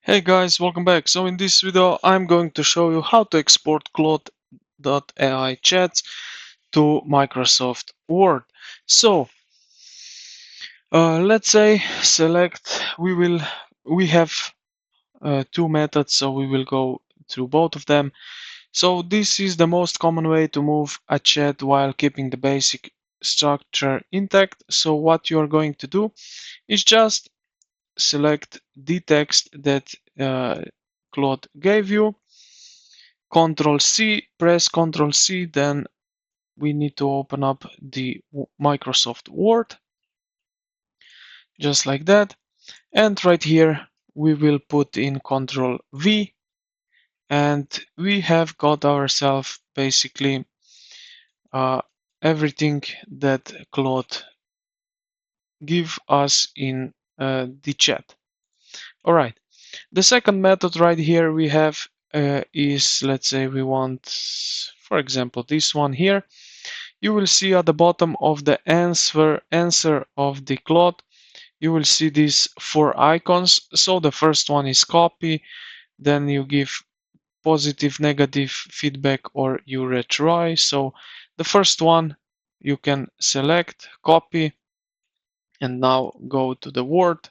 Hey guys, welcome back. So in this video, I'm going to show you how to export Claude AI chats to Microsoft Word. So let's say select. We have two methods, so we will go through both of them. So this is the most common way to move a chat while keeping the basic structure intact. So what you are going to do is just select the text that Claude gave you. Control C, press Control C, then we need to open up the Microsoft Word, just like that. And right here, we will put in Control V, and we have got ourselves basically everything that Claude give us in the chat. All right. The second method right here we have is, let's say we want, for example, this one here. You will see at the bottom of the answer of the Claude, you will see these four icons. So the first one is copy, then you give positive, negative feedback, or you retry. So the first one you can select copy and now go to the Word,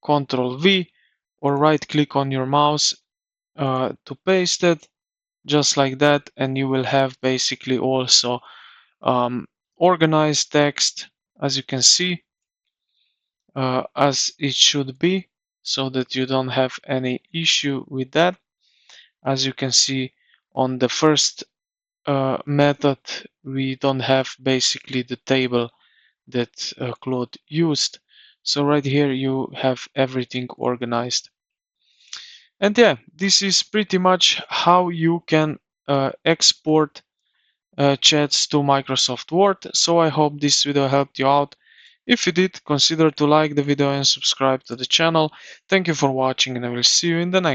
Control V, or right click on your mouse to paste it, just like that, and you will have basically also organized text, as you can see, as it should be, so that you don't have any issue with that. As you can see on the first method, we don't have basically the table that Claude used. So right here you have everything organized. And yeah, this is pretty much how you can export chats to Microsoft Word. So I hope this video helped you out. If you did, consider to like the video and subscribe to the channel. Thank you for watching, and I will see you in the next